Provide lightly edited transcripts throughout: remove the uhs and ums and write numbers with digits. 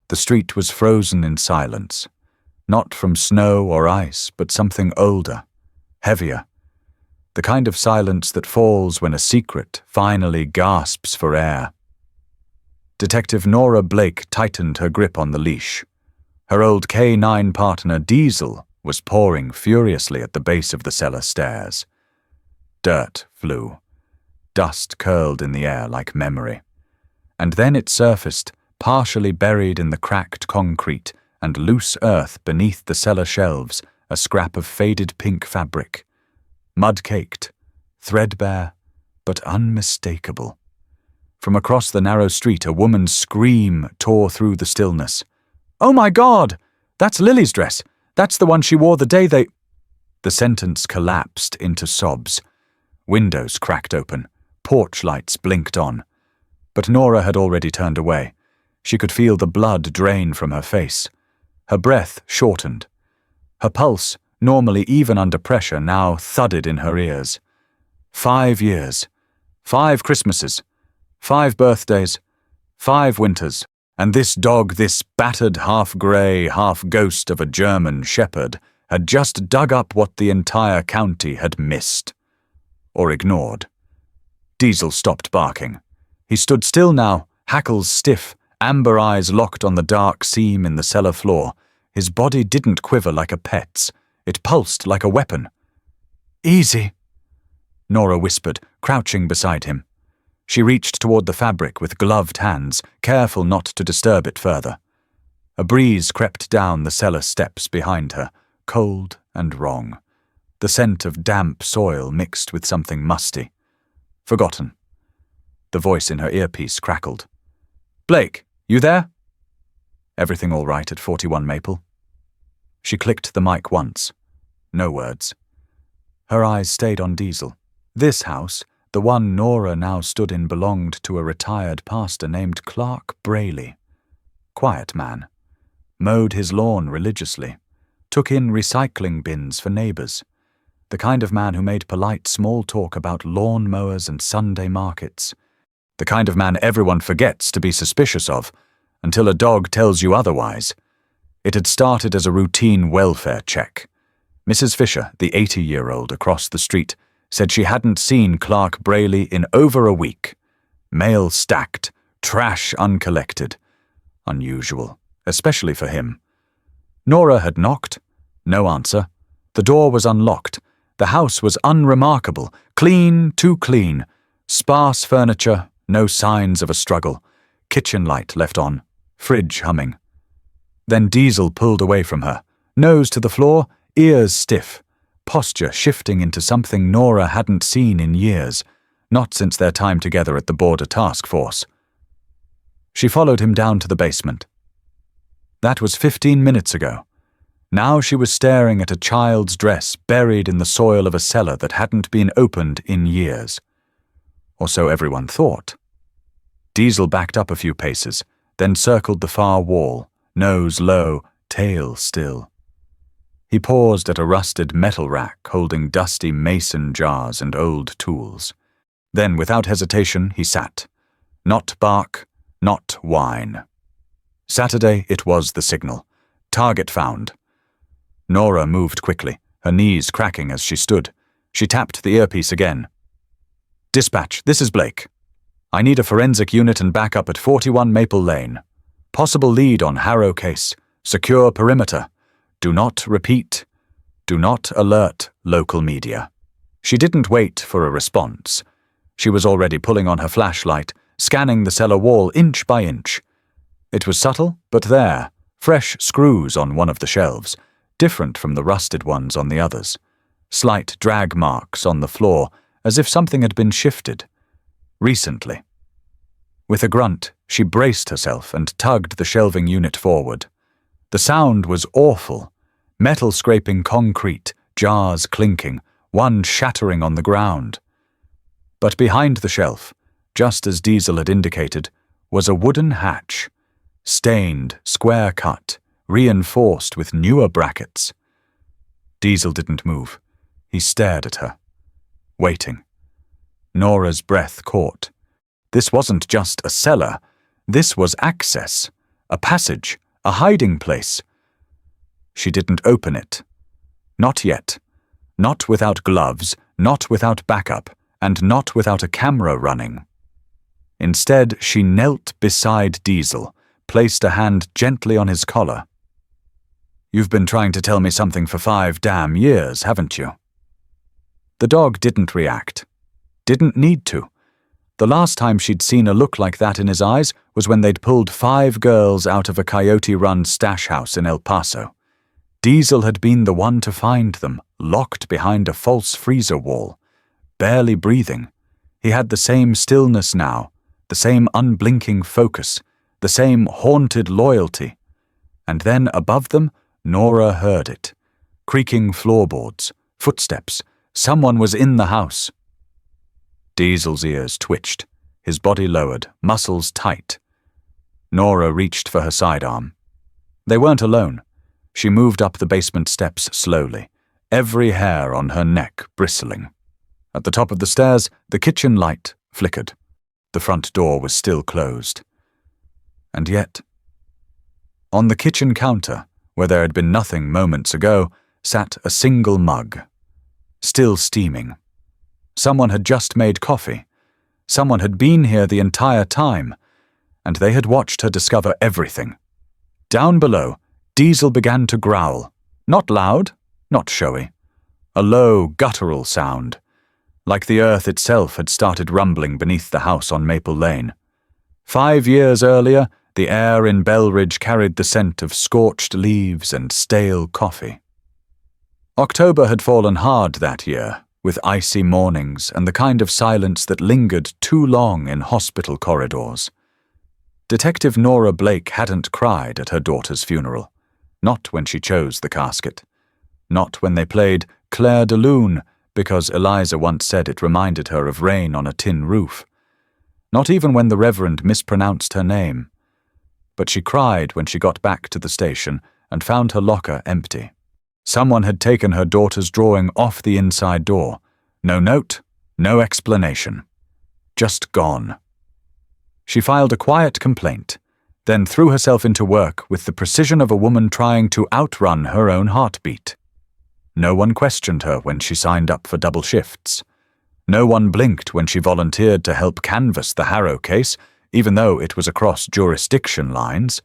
The street was frozen in silence, not from snow or ice, but something older, heavier, the kind of silence that falls when a secret finally gasps for air. Detective Nora Blake tightened her grip on the leash. Her old K9 partner Diesel was pawing furiously at the base of the cellar stairs. Dirt flew. Dust curled in the air like memory. And then it surfaced, partially buried in the cracked concrete and loose earth beneath the cellar shelves, a scrap of faded pink fabric. Mud-caked, threadbare, but unmistakable. From across the narrow street, a woman's scream tore through the stillness. "Oh my God! That's Lily's dress! That's the one she wore the day they—" The sentence collapsed into sobs. Windows cracked open. Porch lights blinked on. But Nora had already turned away. She could feel the blood drain from her face. Her breath shortened. Her pulse, normally even under pressure, now thudded in her ears. 5 years. 5 Christmases. 5 birthdays. 5 winters. And this dog, this battered half-grey, half-ghost of a German shepherd, had just dug up what the entire county had missed. Or ignored. Diesel stopped barking. He stood still now, hackles stiff, amber eyes locked on the dark seam in the cellar floor. His body didn't quiver like a pet's. It pulsed like a weapon. "Easy," Nora whispered, crouching beside him. She reached toward the fabric with gloved hands, careful not to disturb it further. A breeze crept down the cellar steps behind her, cold and wrong. The scent of damp soil mixed with something musty. Forgotten. The voice in her earpiece crackled. "Blake, you there?" "Everything all right at 41 Maple?" She clicked the mic once. No words. Her eyes stayed on Diesel. This house, the one Nora now stood in, belonged to a retired pastor named Clark Brayley. Quiet man. Mowed his lawn religiously. Took in recycling bins for neighbors. The kind of man who made polite small talk about lawn mowers and Sunday markets. The kind of man everyone forgets to be suspicious of, until a dog tells you otherwise. It had started as a routine welfare check. Mrs. Fisher, the 80-year-old across the street, said she hadn't seen Clark Brayley in over a week. Mail stacked, trash uncollected. Unusual, especially for him. Nora had knocked. No answer. The door was unlocked. The house was unremarkable, clean, too clean. Sparse furniture, no signs of a struggle. Kitchen light left on, fridge humming. Then Diesel pulled away from her, nose to the floor, ears stiff, posture shifting into something Nora hadn't seen in years, not since their time together at the border task force. She followed him down to the basement. That was 15 minutes ago. Now she was staring at a child's dress buried in the soil of a cellar that hadn't been opened in years. Or so everyone thought. Diesel backed up a few paces, then circled the far wall, nose low, tail still. He paused at a rusted metal rack holding dusty mason jars and old tools. Then, without hesitation, he sat. Not bark, not whine. Saturday, it was the signal. Target found. Nora moved quickly, her knees cracking as she stood. She tapped the earpiece again. "Dispatch, this is Blake. I need a forensic unit and backup at 41 Maple Lane. Possible lead on Harrow case. Secure perimeter. Do not repeat. Do not alert local media." She didn't wait for a response. She was already pulling on her flashlight, scanning the cellar wall inch by inch. It was subtle, but there, fresh screws on one of the shelves, different from the rusted ones on the others. Slight drag marks on the floor, as if something had been shifted. Recently. With a grunt, she braced herself and tugged the shelving unit forward. The sound was awful. Metal scraping concrete, jars clinking, one shattering on the ground. But behind the shelf, just as Diesel had indicated, was a wooden hatch. Stained, square-cut, reinforced with newer brackets. Diesel didn't move. He stared at her, waiting. Nora's breath caught. This wasn't just a cellar. This was access. a passage, a hiding place. She didn't open it. Not yet. Not without gloves, not without backup, and not without a camera running. Instead, she knelt beside Diesel, placed a hand gently on his collar. "You've been trying to tell me something for 5 damn years, haven't you?" The dog didn't react. Didn't need to. The last time she'd seen a look like that in his eyes was when they'd pulled 5 girls out of a coyote-run stash house in El Paso. Diesel had been the one to find them, locked behind a false freezer wall, barely breathing. He had the same stillness now, the same unblinking focus, the same haunted loyalty. And then, above them, Nora heard it. Creaking floorboards, footsteps. Someone was in the house. Diesel's ears twitched, his body lowered, muscles tight. Nora reached for her sidearm. They weren't alone. She moved up the basement steps slowly, every hair on her neck bristling. At the top of the stairs, the kitchen light flickered. The front door was still closed. And yet, on the kitchen counter, where there had been nothing moments ago, sat a single mug, still steaming. Someone had just made coffee. Someone had been here the entire time, and they had watched her discover everything. Down below, Diesel began to growl. Not loud, not showy. A low, guttural sound, like the earth itself had started rumbling beneath the house on Maple Lane. 5 years earlier, the air in Belridge carried the scent of scorched leaves and stale coffee. October had fallen hard that year, with icy mornings and the kind of silence that lingered too long in hospital corridors. Detective Nora Blake hadn't cried at her daughter's funeral, not when she chose the casket, not when they played Claire de Lune because Eliza once said it reminded her of rain on a tin roof, not even when the Reverend mispronounced her name. But she cried when she got back to the station and found her locker empty. Someone had taken her daughter's drawing off the inside door. No note, no explanation. Just gone. She filed a quiet complaint, then threw herself into work with the precision of a woman trying to outrun her own heartbeat. No one questioned her when she signed up for double shifts. No one blinked when she volunteered to help canvass the Harrow case, even though it was across jurisdiction lines.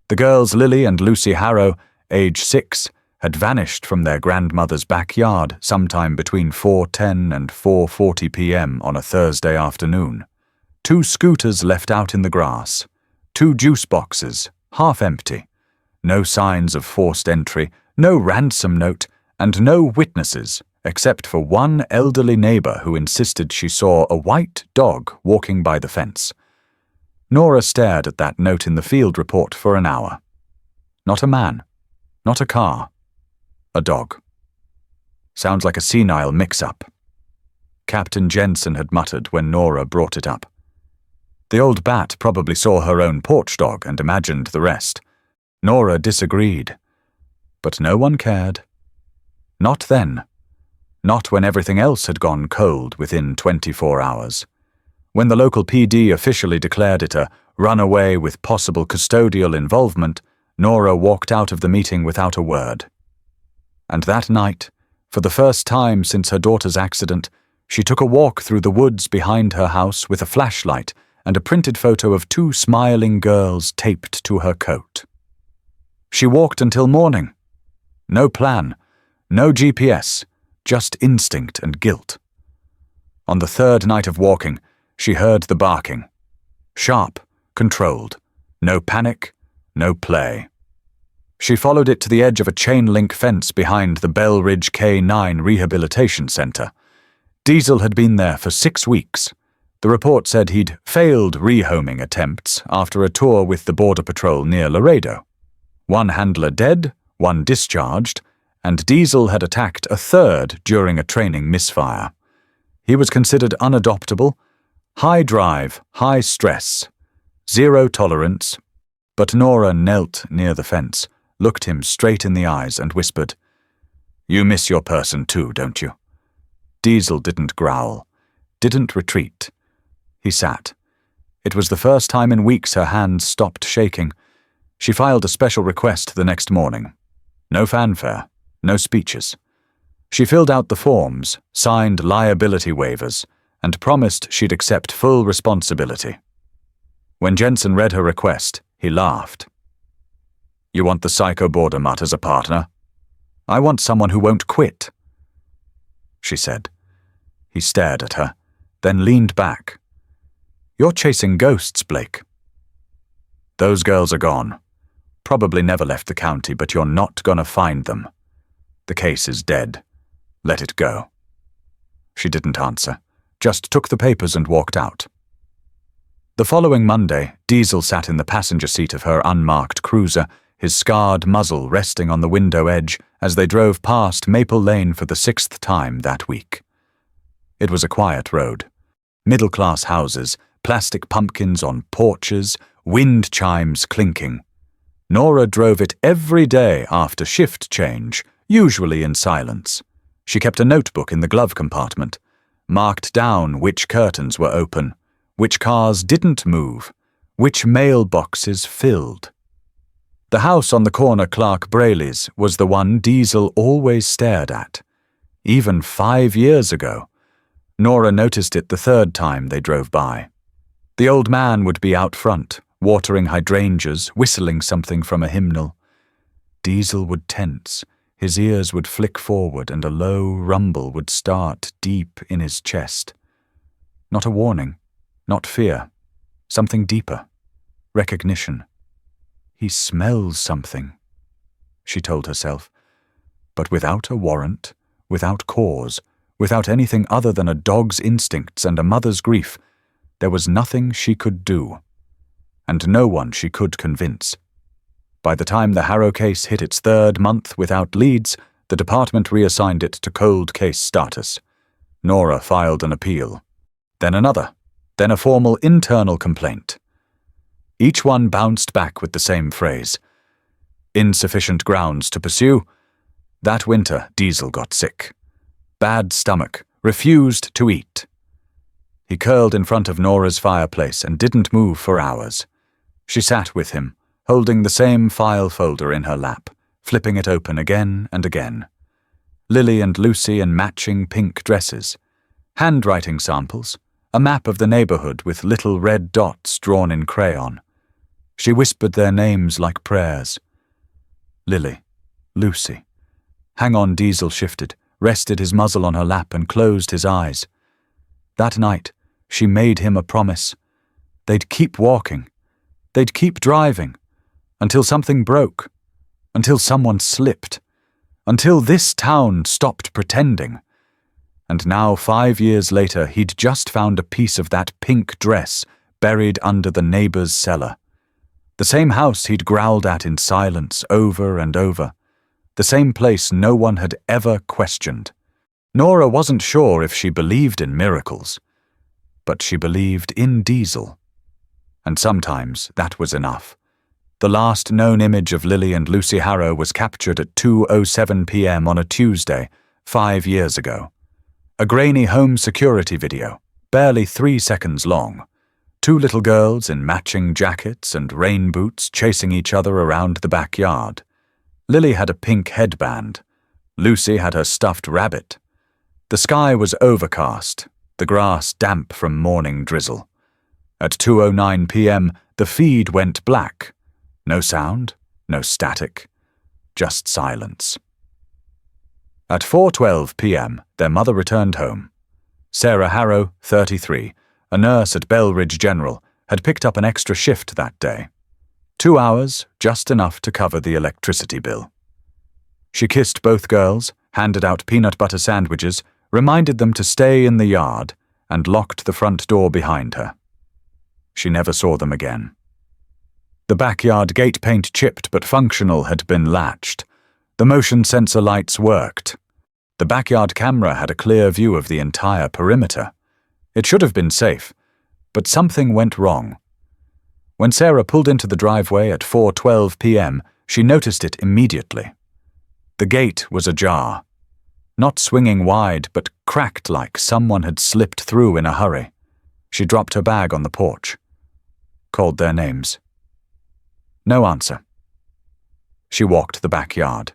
The girls Lily and Lucy Harrow, age 6, had vanished from their grandmother's backyard sometime between 4:10 and 4:40 p.m. on a Thursday afternoon. 2 scooters left out in the grass, 2 juice boxes, half empty. No signs of forced entry, no ransom note, and no witnesses, except for one elderly neighbor who insisted she saw a white dog walking by the fence. Nora stared at that note in the field report for an hour. Not a man, not a car. A dog. Sounds like a senile mix-up. Captain Jensen had muttered when Nora brought it up. The old bat probably saw her own porch dog and imagined the rest. Nora disagreed. But no one cared. Not then. Not when everything else had gone cold within 24 hours. When the local PD officially declared it a runaway with possible custodial involvement, Nora walked out of the meeting without a word. And that night, for the first time since her daughter's accident, she took a walk through the woods behind her house with a flashlight and a printed photo of 2 smiling girls taped to her coat. She walked until morning. No plan, no GPS, just instinct and guilt. On the 3rd night of walking, she heard the barking. Sharp, controlled, no panic, no play. She followed it to the edge of a chain-link fence behind the Belridge K9 Rehabilitation Center. Diesel had been there for 6 weeks. The report said he'd failed rehoming attempts after a tour with the Border Patrol near Laredo. 1 handler dead, 1 discharged, and Diesel had attacked a 3rd during a training misfire. He was considered unadoptable, high drive, high stress, 0 tolerance, but Nora knelt near the fence, looked him straight in the eyes and whispered, "You miss your person too, don't you?" Diesel didn't growl, didn't retreat. He sat. It was the first time in weeks her hands stopped shaking. She filed a special request the next morning. No fanfare, no speeches. She filled out the forms, signed liability waivers, and promised she'd accept full responsibility. When Jensen read her request, he laughed. "You want the psycho border mutt as a partner? I want someone who won't quit," she said. He stared at her, then leaned back. "You're chasing ghosts, Blake." "Those girls are gone. Probably never left the county, but you're not gonna find them. The case is dead. Let it go." She didn't answer, just took the papers and walked out. The following Monday, Diesel sat in the passenger seat of her unmarked cruiser, his scarred muzzle resting on the window edge as they drove past Maple Lane for the 6th time that week. It was a quiet road. Middle-class houses, plastic pumpkins on porches, wind chimes clinking. Nora drove it every day after shift change, usually in silence. She kept a notebook in the glove compartment, marked down which curtains were open, which cars didn't move, which mailboxes filled. The house on the corner Clark Braley's was the one Diesel always stared at. Even 5 years ago, Nora noticed it the 3rd time they drove by. The old man would be out front, watering hydrangeas, whistling something from a hymnal. Diesel would tense, his ears would flick forward, and a low rumble would start deep in his chest. Not a warning, not fear, something deeper, recognition. He smells something, she told herself, but without a warrant, without cause, without anything other than a dog's instincts and a mother's grief, there was nothing she could do, and no one she could convince. By the time the Harrow case hit its 3rd month without leads, the department reassigned it to cold case status. Nora filed an appeal, then another, then a formal internal complaint. Each one bounced back with the same phrase. Insufficient grounds to pursue. That winter, Diesel got sick. Bad stomach, refused to eat. He curled in front of Nora's fireplace and didn't move for hours. She sat with him, holding the same file folder in her lap, flipping it open again and again. Lily and Lucy in matching pink dresses. Handwriting samples, a map of the neighborhood with little red dots drawn in crayon. She whispered their names like prayers. Lily, Lucy. Hang on, Diesel shifted, rested his muzzle on her lap and closed his eyes. That night, she made him a promise. They'd keep walking. They'd keep driving. Until something broke. Until someone slipped. Until this town stopped pretending. And now, 5 years later, he'd just found a piece of that pink dress buried under the neighbor's cellar. The same house he'd growled at in silence over and over. The same place no one had ever questioned. Nora wasn't sure if she believed in miracles, but she believed in Diesel. And sometimes that was enough. The last known image of Lily and Lucy Harrow was captured at 2:07 p.m. on a Tuesday, 5 years ago. A grainy home security video, barely 3 seconds long. 2 little girls in matching jackets and rain boots chasing each other around the backyard. Lily had a pink headband. Lucy had her stuffed rabbit. The sky was overcast, the grass damp from morning drizzle. At 2:09 p.m., the feed went black. No sound, no static, just silence. At 4:12 p.m., their mother returned home. Sarah Harrow, 33, a nurse at Belridge General, had picked up an extra shift that day. 2 hours, just enough to cover the electricity bill. She kissed both girls, handed out peanut butter sandwiches, reminded them to stay in the yard, and locked the front door behind her. She never saw them again. The backyard gate paint, chipped but functional, had been latched. The motion sensor lights worked. The backyard camera had a clear view of the entire perimeter. It should have been safe, but something went wrong. When Sarah pulled into the driveway at 4:12 p.m., she noticed it immediately. The gate was ajar. Not swinging wide, but cracked like someone had slipped through in a hurry. She dropped her bag on the porch. Called their names. No answer. She walked the backyard.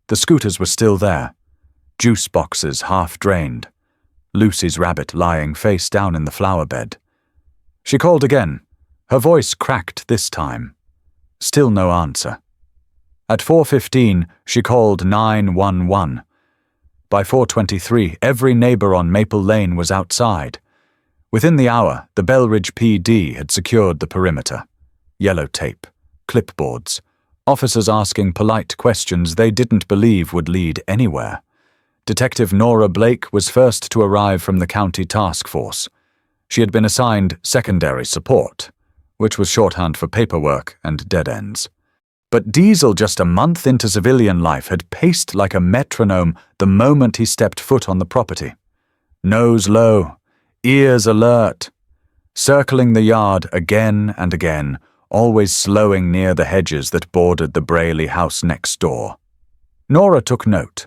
The scooters were still there. Juice boxes half drained. Lucy's rabbit lying face down in the flower bed. She called again. Her voice cracked this time. Still no answer. At 4:15, she called 911. By 4:23, every neighbor on Maple Lane was outside. Within the hour, the Belridge PD had secured the perimeter. Yellow tape, clipboards, officers asking polite questions they didn't believe would lead anywhere. Detective Nora Blake was first to arrive from the county task force. She had been assigned secondary support, which was shorthand for paperwork and dead ends. But Diesel, just a month into civilian life, had paced like a metronome the moment he stepped foot on the property. Nose low, ears alert, circling the yard again and again, always slowing near the hedges that bordered the Brayley house next door. Nora took note.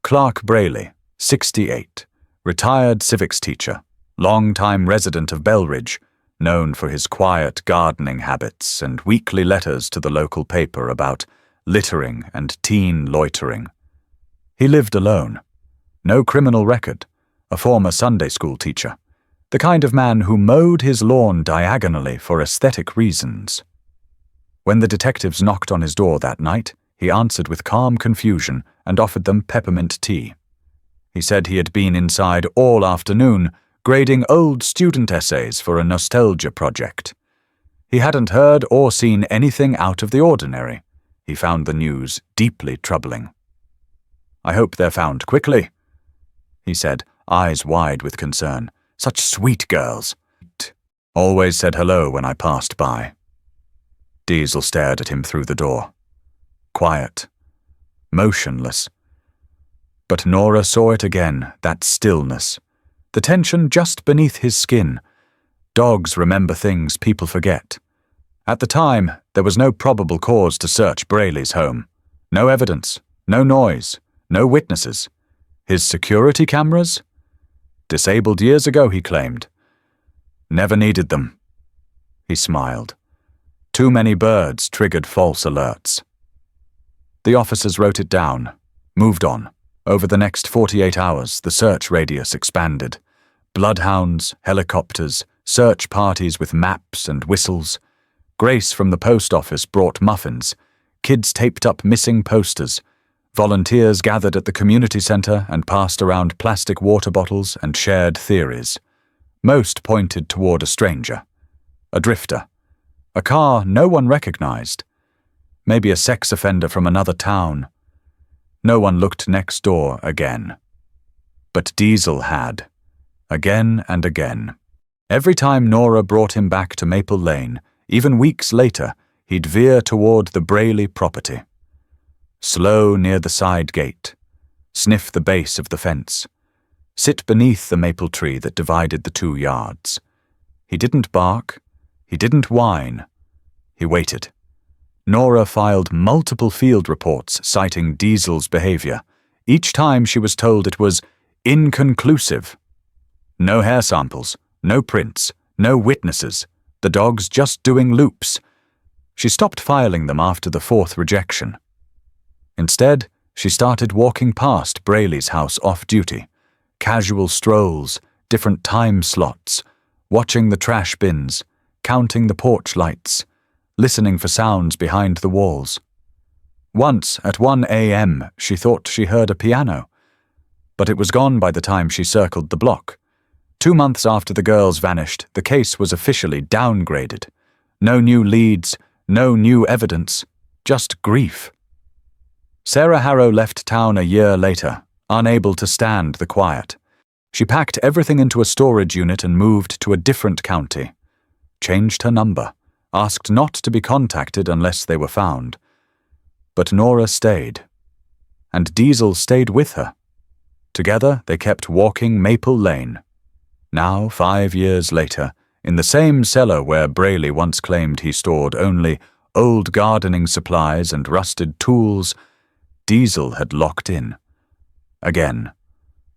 Clark Brayley, 68, retired civics teacher, long-time resident of Belridge, known for his quiet gardening habits and weekly letters to the local paper about littering and teen loitering. He lived alone. No criminal record, a former Sunday school teacher, the kind of man who mowed his lawn diagonally for aesthetic reasons. When the detectives knocked on his door that night, he answered with calm confusion and offered them peppermint tea. He said he had been inside all afternoon, grading old student essays for a nostalgia project. He hadn't heard or seen anything out of the ordinary. He found the news deeply troubling. "I hope they're found quickly," he said, eyes wide with concern. "Such sweet girls. Always said hello when I passed by." Diesel stared at him through the door. Quiet. Motionless. But Nora saw it again, that stillness. The tension just beneath his skin. Dogs remember things people forget. At the time, there was no probable cause to search Brayley's home. No evidence, no noise, no witnesses. His security cameras? Disabled years ago, he claimed. Never needed them. He smiled. Too many birds triggered false alerts. The officers wrote it down, moved on. Over the next 48 hours, the search radius expanded. Bloodhounds, helicopters, search parties with maps and whistles. Grace from the post office brought muffins. Kids taped up missing posters. Volunteers gathered at the community center and passed around plastic water bottles and shared theories. Most pointed toward a stranger. A drifter. A car no one recognized. Maybe a sex offender from another town. No one looked next door again. But Diesel had. Again and again. Every time Nora brought him back to Maple Lane, even weeks later, he'd veer toward the Brayley property. Slow near the side gate. Sniff the base of the fence. Sit beneath the maple tree that divided the 2 yards. He didn't bark. He didn't whine. He waited. Nora filed multiple field reports citing Diesel's behavior. Each time she was told it was inconclusive. No hair samples, no prints, no witnesses. The dog's just doing loops. She stopped filing them after the 4th rejection. Instead, she started walking past Brayley's house off-duty. Casual strolls, different time slots, watching the trash bins, counting the porch lights, listening for sounds behind the walls. Once, at 1 a.m., she thought she heard a piano. But it was gone by the time she circled the block. 2 months after the girls vanished, the case was officially downgraded. No new leads, no new evidence, just grief. Sarah Harrow left town a year later, unable to stand the quiet. She packed everything into a storage unit and moved to a different county. Changed her number, asked not to be contacted unless they were found. But Nora stayed. And Diesel stayed with her. Together they kept walking Maple Lane. Now, 5 years later, in the same cellar where Brayley once claimed he stored only old gardening supplies and rusted tools, Diesel had locked in. Again.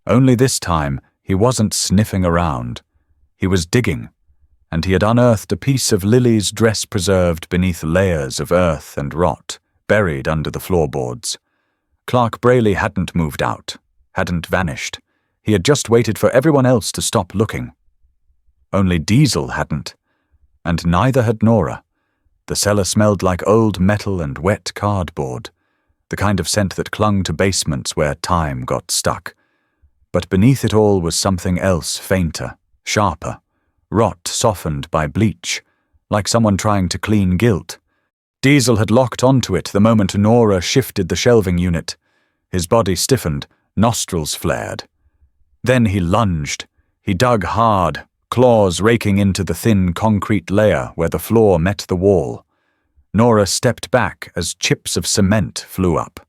Only this time, he wasn't sniffing around. He was digging, and he had unearthed a piece of Lily's dress preserved beneath layers of earth and rot, buried under the floorboards. Clark Braley hadn't moved out, hadn't vanished. He had just waited for everyone else to stop looking. Only Diesel hadn't, and neither had Nora. The cellar smelled like old metal and wet cardboard, the kind of scent that clung to basements where time got stuck. But beneath it all was something else fainter, sharper, rot softened by bleach, like someone trying to clean guilt. Diesel had locked onto it the moment Nora shifted the shelving unit. His body stiffened, nostrils flared. Then he lunged. He dug hard, claws raking into the thin concrete layer where the floor met the wall. Nora stepped back as chips of cement flew up.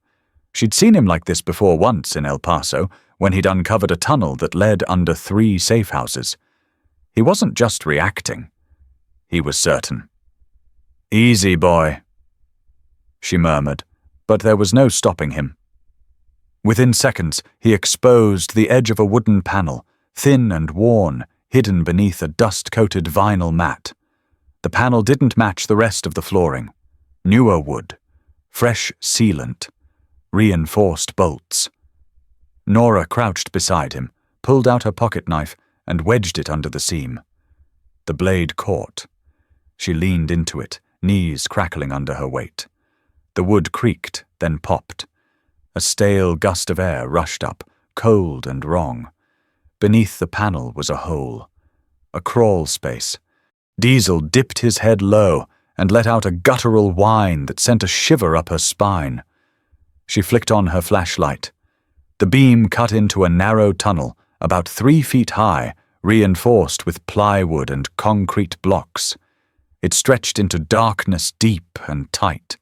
She'd seen him like this before once in El Paso, when he'd uncovered a tunnel that led under 3 safe houses. He wasn't just reacting. He was certain. "Easy, boy," she murmured, but there was no stopping him. Within seconds, he exposed the edge of a wooden panel, thin and worn, hidden beneath a dust-coated vinyl mat. The panel didn't match the rest of the flooring. Newer wood, fresh sealant, reinforced bolts. Nora crouched beside him, pulled out her pocket knife, and wedged it under the seam. The blade caught. She leaned into it, knees crackling under her weight. The wood creaked, then popped. A stale gust of air rushed up, cold and wrong. Beneath the panel was a hole, a crawl space. Diesel dipped his head low and let out a guttural whine that sent a shiver up her spine. She flicked on her flashlight. The beam cut into a narrow tunnel, about 3 feet high, reinforced with plywood and concrete blocks. It stretched into darkness deep and tight.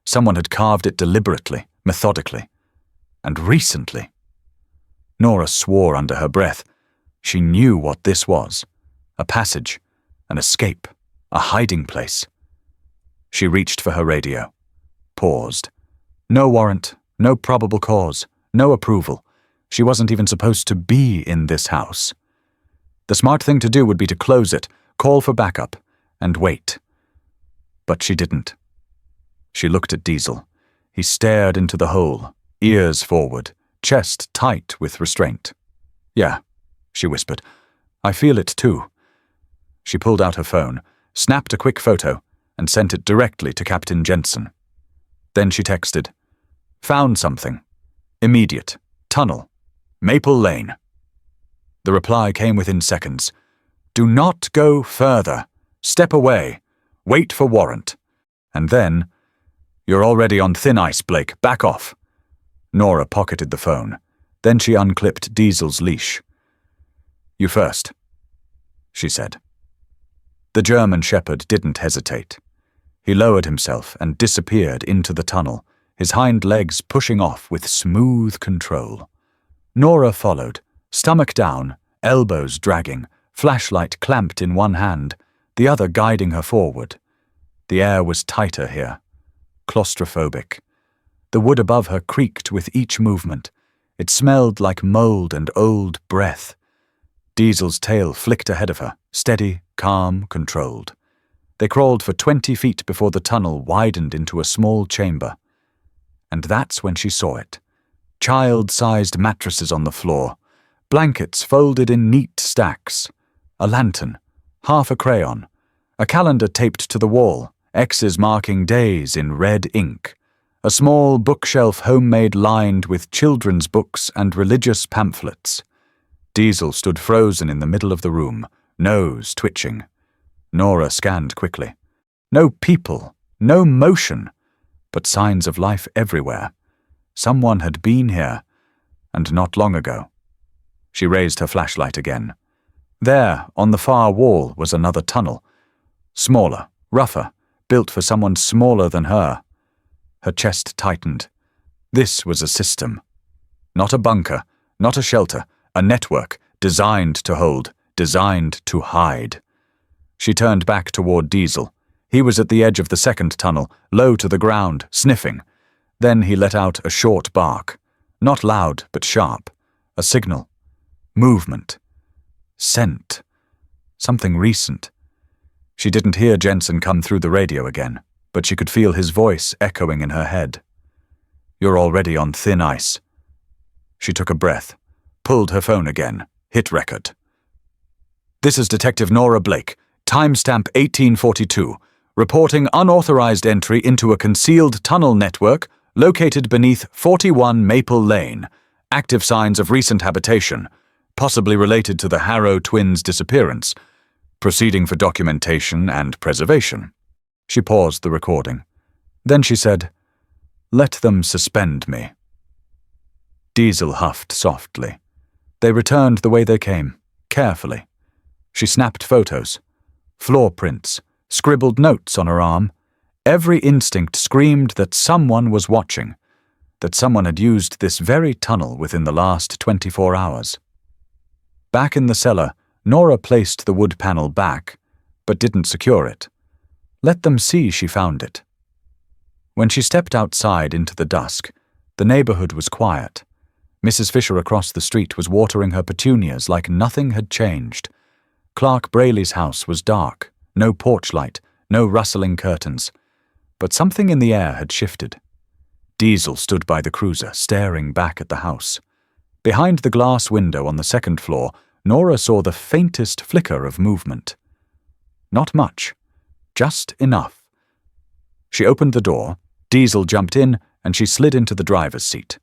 Someone had carved it deliberately, methodically. And recently. Nora swore under her breath. She knew what this was. A passage, an escape, a hiding place. She reached for her radio. Paused. No warrant, no probable cause, no approval. She wasn't even supposed to be in this house. The smart thing to do would be to close it, call for backup, and wait. But she didn't. She looked at Diesel. He stared into the hole, ears forward, chest tight with restraint. "Yeah," she whispered. "I feel it too." She pulled out her phone, snapped a quick photo, and sent it directly to Captain Jensen. Then she texted, "Found something. Immediate. Tunnel. Maple Lane." The reply came within seconds. "Do not go further. Step away. Wait for warrant." And then, "You're already on thin ice, Blake. Back off." Nora pocketed the phone. Then she unclipped Diesel's leash. "You first," she said. The German shepherd didn't hesitate. He lowered himself and disappeared into the tunnel, his hind legs pushing off with smooth control. Nora followed, stomach down, elbows dragging, flashlight clamped in one hand, the other guiding her forward. The air was tighter here, claustrophobic. The wood above her creaked with each movement. It smelled like mold and old breath. Diesel's tail flicked ahead of her, steady, calm, controlled. They crawled for 20 feet before the tunnel widened into a small chamber. And that's when she saw it. Child-sized mattresses on the floor, blankets folded in neat stacks, a lantern, half a crayon, a calendar taped to the wall, X's marking days in red ink, a small bookshelf homemade lined with children's books and religious pamphlets. Diesel stood frozen in the middle of the room, nose twitching. Nora scanned quickly. No people, no motion, but signs of life everywhere. Someone had been here, and not long ago. She raised her flashlight again. There, on the far wall, was another tunnel. Smaller, rougher, built for someone smaller than her. Her chest tightened. This was a system. Not a bunker, not a shelter, a network, designed to hold, designed to hide. She turned back toward Diesel. He was at the edge of the second tunnel, low to the ground, sniffing. Then he let out a short bark. Not loud, but sharp. A signal. Movement. Scent. Something recent. She didn't hear Jensen come through the radio again. but she could feel his voice echoing in her head. "You're already on thin ice." She took a breath, pulled her phone again, hit record. "This is Detective Nora Blake, timestamp 1842, reporting unauthorized entry into a concealed tunnel network located beneath 41 Maple Lane. Active signs of recent habitation, possibly related to the Harrow twins' disappearance. Proceeding for documentation and preservation." She paused the recording. Then she said, "Let them suspend me." Diesel huffed softly. They returned the way they came, carefully. She snapped photos, floor prints, scribbled notes on her arm. Every instinct screamed that someone was watching, that someone had used this very tunnel within the last 24 hours. Back in the cellar, Nora placed the wood panel back, but didn't secure it. Let them see she found it. When she stepped outside into the dusk, the neighborhood was quiet. Mrs. Fisher across the street was watering her petunias like nothing had changed. Clark Braley's house was dark, no porch light, no rustling curtains. But something in the air had shifted. Diesel stood by the cruiser, staring back at the house. Behind the glass window on the second floor, Nora saw the faintest flicker of movement. Not much, just enough. She opened the door, Diesel jumped in, and she slid into the driver's seat.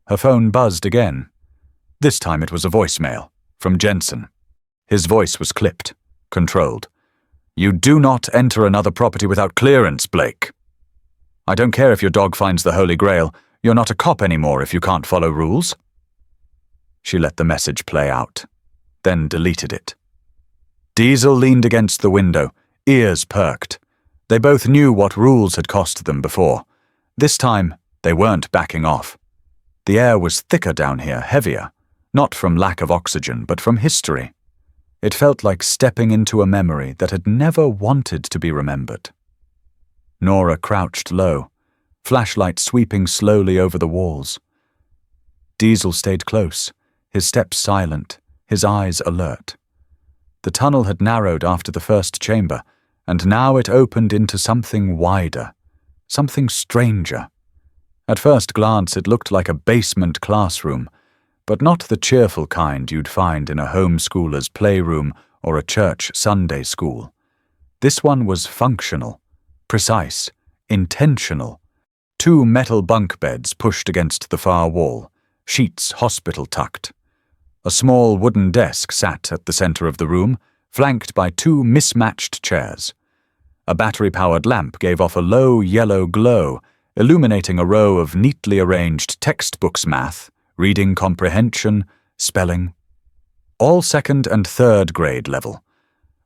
Her phone buzzed again. This time it was a voicemail, from Jensen. His voice was clipped, controlled. "You do not enter another property without clearance, Blake. I don't care if your dog finds the Holy Grail, you're not a cop anymore if you can't follow rules." She let the message play out, then deleted it. Diesel leaned against the window, ears perked. They both knew what rules had cost them before. This time, they weren't backing off. The air was thicker down here, heavier, not from lack of oxygen, but from history. It felt like stepping into a memory that had never wanted to be remembered. Nora crouched low, flashlight sweeping slowly over the walls. Diesel stayed close, his steps silent, his eyes alert. The tunnel had narrowed after the first chamber, and now it opened into something wider, something stranger. At first glance it looked like a basement classroom, but not the cheerful kind you'd find in a homeschooler's playroom or a church Sunday school. This one was functional, precise, intentional. 2 metal bunk beds pushed against the far wall, sheets hospital tucked. A small wooden desk sat at the center of the room, flanked by 2 mismatched chairs. A battery-powered lamp gave off a low yellow glow, illuminating a row of neatly arranged textbooks, math, reading comprehension, spelling. All 2nd and 3rd grade level.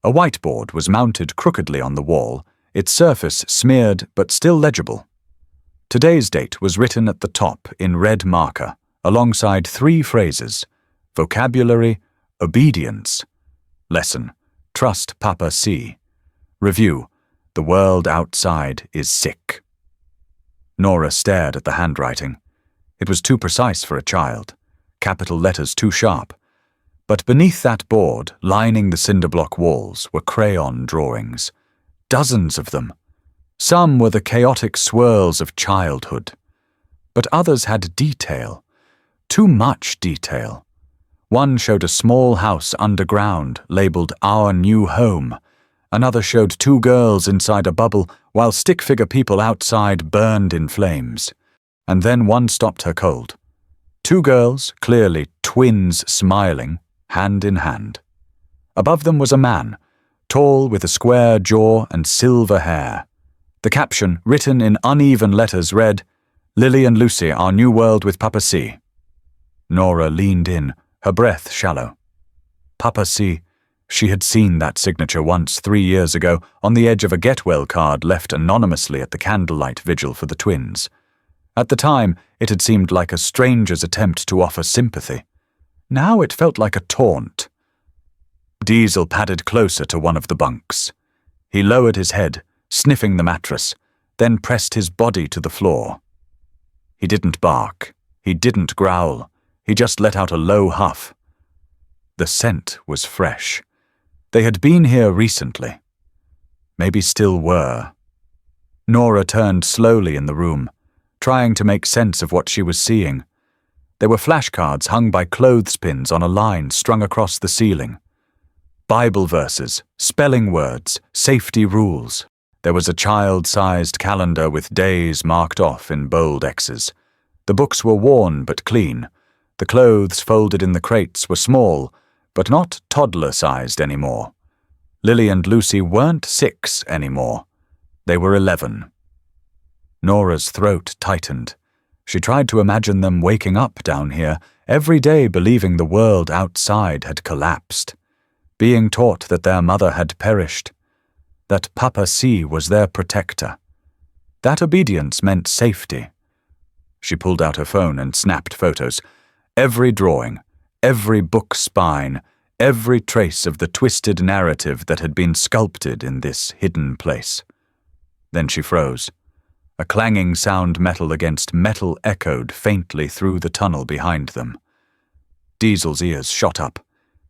A whiteboard was mounted crookedly on the wall, its surface smeared but still legible. Today's date was written at the top in red marker, alongside 3 phrases: vocabulary, obedience. Lesson, trust Papa C. Review, the world outside is sick. Nora stared at the handwriting. It was too precise for a child, capital letters too sharp. But beneath that board, lining the cinder-block walls, were crayon drawings. Dozens of them. Some were the chaotic swirls of childhood. But others had detail. Too much detail. One showed a small house underground, labeled Our New Home. Another showed 2 girls inside a bubble, while stick-figure people outside burned in flames. And then one stopped her cold. 2 girls, clearly twins smiling, hand in hand. Above them was a man, tall with a square jaw and silver hair. The caption, written in uneven letters, read, "Lily and Lucy, our new world with Papa C." Nora leaned in, her breath shallow. Papa C. She had seen that signature once 3 years ago on the edge of a get-well card left anonymously at the candlelight vigil for the twins. At the time, it had seemed like a stranger's attempt to offer sympathy. Now it felt like a taunt. Diesel padded closer to one of the bunks. He lowered his head, sniffing the mattress, then pressed his body to the floor. He didn't bark. He didn't growl. He just let out a low huff. The scent was fresh. They had been here recently. Maybe still were. Nora turned slowly in the room, trying to make sense of what she was seeing. There were flashcards hung by clothespins on a line strung across the ceiling. Bible verses, spelling words, safety rules. There was a child-sized calendar with days marked off in bold X's. The books were worn but clean. The clothes folded in the crates were small, but not toddler-sized anymore. Lily and Lucy weren't 6 anymore. They were 11. Nora's throat tightened. She tried to imagine them waking up down here, every day believing the world outside had collapsed, being taught that their mother had perished, that Papa C was their protector. That obedience meant safety. She pulled out her phone and snapped photos. Every drawing, every book spine, every trace of the twisted narrative that had been sculpted in this hidden place. Then she froze. A clanging sound metal against metal echoed faintly through the tunnel behind them. Diesel's ears shot up.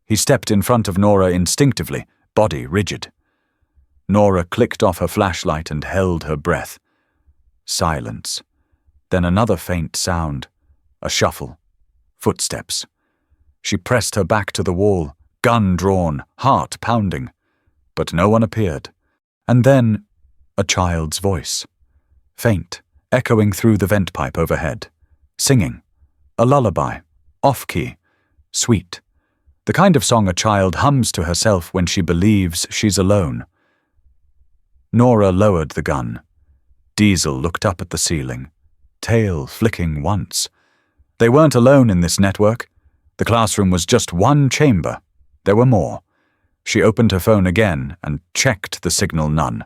He stepped in front of Nora instinctively, body rigid. Nora clicked off her flashlight and held her breath. Silence. Then another faint sound. A shuffle. Footsteps. She pressed her back to the wall, gun drawn, heart pounding. But no one appeared. And then, a child's voice. Faint, echoing through the vent pipe overhead. Singing. A lullaby. Off-key. Sweet. The kind of song a child hums to herself when she believes she's alone. Nora lowered the gun. Diesel looked up at the ceiling, tail flicking once. They weren't alone in this network. The classroom was just one chamber. There were more. She opened her phone again and checked the signal none.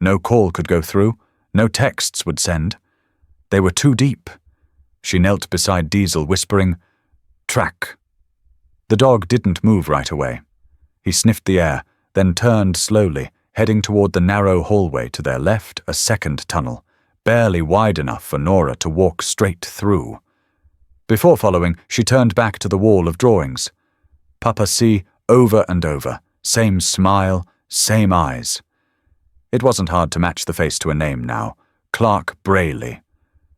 No call could go through. No texts would send. They were too deep. She knelt beside Diesel, whispering, "Track." The dog didn't move right away. He sniffed the air, then turned slowly, heading toward the narrow hallway to their left, a second tunnel, barely wide enough for Nora to walk straight through. Before following, she turned back to the wall of drawings. Papa C over and over, same smile, same eyes. It wasn't hard to match the face to a name now. Clark Brayley,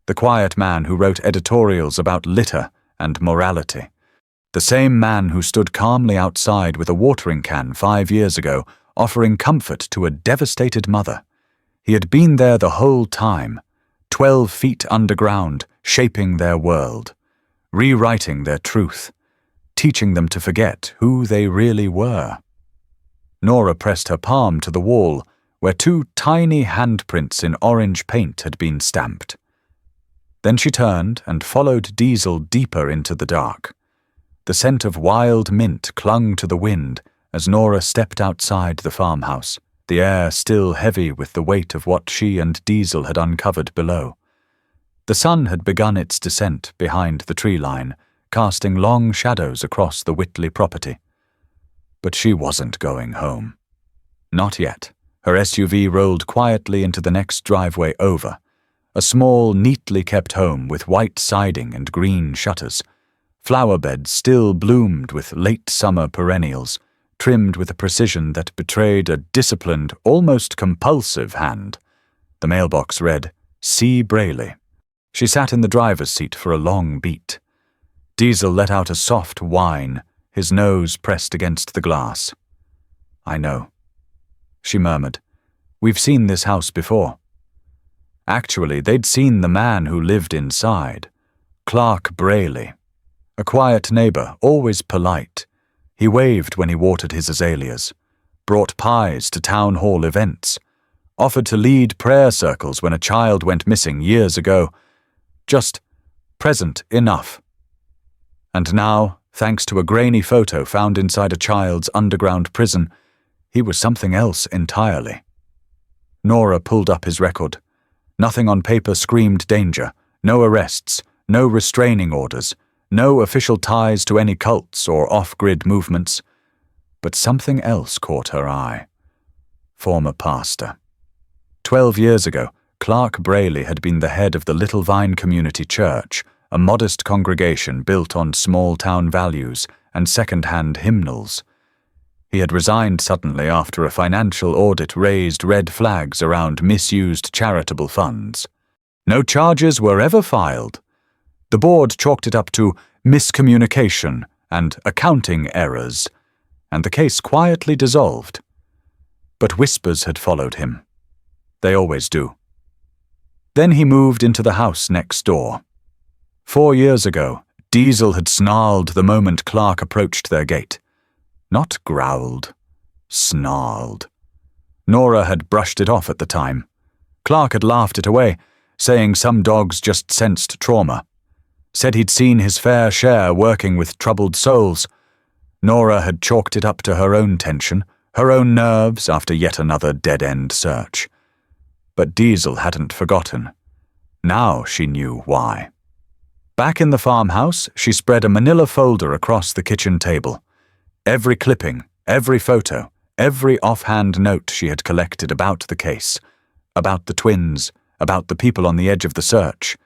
the quiet man who wrote editorials about litter and morality. The same man who stood calmly outside with a watering can 5 years ago, offering comfort to a devastated mother. He had been there the whole time, 12 feet underground, shaping their world, rewriting their truth, teaching them to forget who they really were. Nora pressed her palm to the wall, where 2 tiny handprints in orange paint had been stamped. Then she turned and followed Diesel deeper into the dark. The scent of wild mint clung to the wind as Nora stepped outside the farmhouse, the air still heavy with the weight of what she and Diesel had uncovered below. The sun had begun its descent behind the tree line, casting long shadows across the Whitley property. But she wasn't going home. Not yet. Her SUV rolled quietly into the next driveway over, a small, neatly kept home with white siding and green shutters. Flower beds still bloomed with late summer perennials, trimmed with a precision that betrayed a disciplined, almost compulsive hand. The mailbox read, C. Brayley. She sat in the driver's seat for a long beat. Diesel let out a soft whine, his nose pressed against the glass. "I know," she murmured. "We've seen this house before." Actually, they'd seen the man who lived inside, Clark Brayley. A quiet neighbor, always polite. He waved when he watered his azaleas, brought pies to town hall events, offered to lead prayer circles when a child went missing years ago. Just present enough. And now, thanks to a grainy photo found inside a child's underground prison, he was something else entirely. Nora pulled up his record. Nothing on paper screamed danger, no arrests, no restraining orders, no official ties to any cults or off-grid movements. But something else caught her eye. Former pastor. 12 years ago, Clark Brayley had been the head of the Little Vine Community Church, a modest congregation built on small-town values and second-hand hymnals. He had resigned suddenly after a financial audit raised red flags around misused charitable funds. No charges were ever filed. The board chalked it up to miscommunication and accounting errors, and the case quietly dissolved. But whispers had followed him. They always do. Then he moved into the house next door. 4 years ago, Diesel had snarled the moment Clark approached their gate. Not growled, snarled. Nora had brushed it off at the time. Clark had laughed it away, saying some dogs just sensed trauma. Said he'd seen his fair share working with troubled souls. Nora had chalked it up to her own tension, her own nerves after yet another dead-end search. But Diesel hadn't forgotten. Now she knew why. Back in the farmhouse, she spread a manila folder across the kitchen table. Every clipping, every photo, every offhand note she had collected about the case, about the twins, about the people on the edge of the search.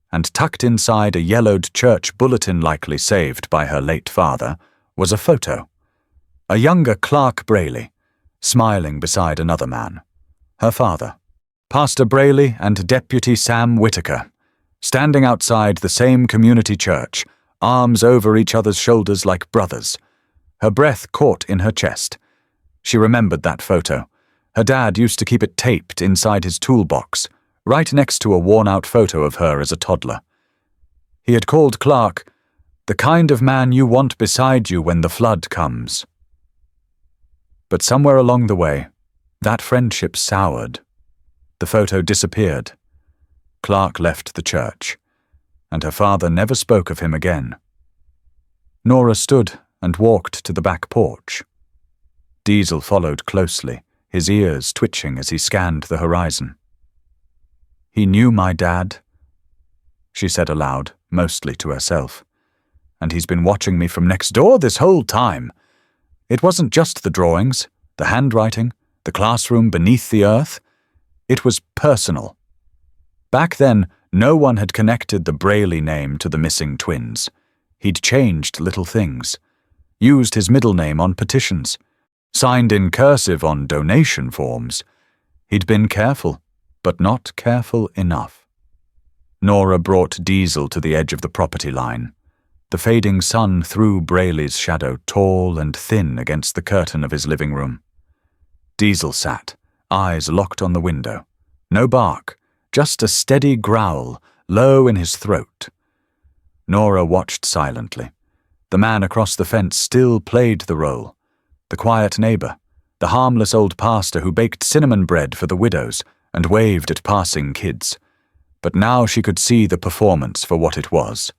And tucked inside a yellowed church bulletin likely saved by her late father was a photo. A younger Clark Braley, smiling beside another man. Her father, Pastor Braley and Deputy Sam Whitaker, standing outside the same community church, arms over each other's shoulders like brothers. Her breath caught in her chest. She remembered that photo. Her dad used to keep it taped inside his toolbox, right next to a worn-out photo of her as a toddler. He had called Clark, "the kind of man you want beside you when the flood comes." But somewhere along the way, that friendship soured. The photo disappeared. Clark left the church, and her father never spoke of him again. Nora stood and walked to the back porch. Diesel followed closely, his ears twitching as he scanned the horizon. "He knew my dad," she said aloud, mostly to herself. "And he's been watching me from next door this whole time. It wasn't just the drawings, the handwriting, the classroom beneath the earth. It was personal." Back then, no one had connected the Braley name to the missing twins. He'd changed little things, used his middle name on petitions, signed in cursive on donation forms. He'd been careful, but not careful enough. Nora brought Diesel to the edge of the property line. The fading sun threw Braley's shadow tall and thin against the curtain of his living room. Diesel sat, eyes locked on the window. No bark, just a steady growl, low in his throat. Nora watched silently. The man across the fence still played the role. The quiet neighbor, the harmless old pastor who baked cinnamon bread for the widows and waved at passing kids. But now she could see the performance for what it was.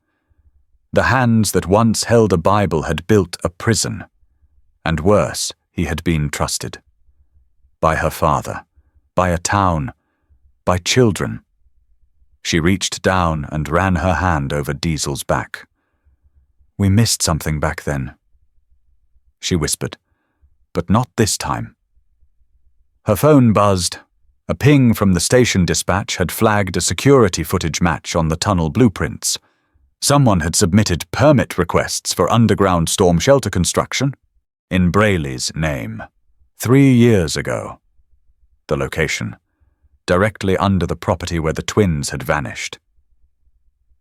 The hands that once held a Bible had built a prison. And worse, he had been trusted. By her father, by a town, by children. She reached down and ran her hand over Diesel's back. "We missed something back then," she whispered, "but not this time." Her phone buzzed. A ping from the station dispatch had flagged a security footage match on the tunnel blueprints. Someone had submitted permit requests for underground storm shelter construction in Braley's name 3 years ago. The location, directly under the property where the twins had vanished.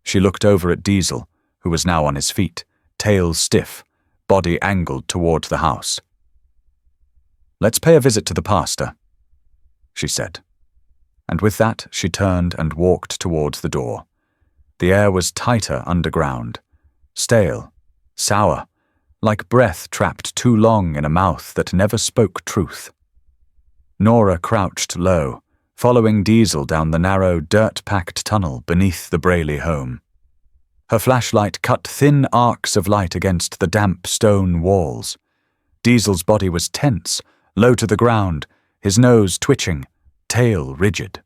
She looked over at Diesel, who was now on his feet, tail stiff, body angled toward the house. "Let's pay a visit to the pastor," she said. And with that, she turned and walked towards the door. The air was tighter underground, stale, sour, like breath trapped too long in a mouth that never spoke truth. Nora crouched low, following Diesel down the narrow, dirt-packed tunnel beneath the Braley home. Her flashlight cut thin arcs of light against the damp stone walls. Diesel's body was tense, low to the ground, his nose twitching, tail rigid.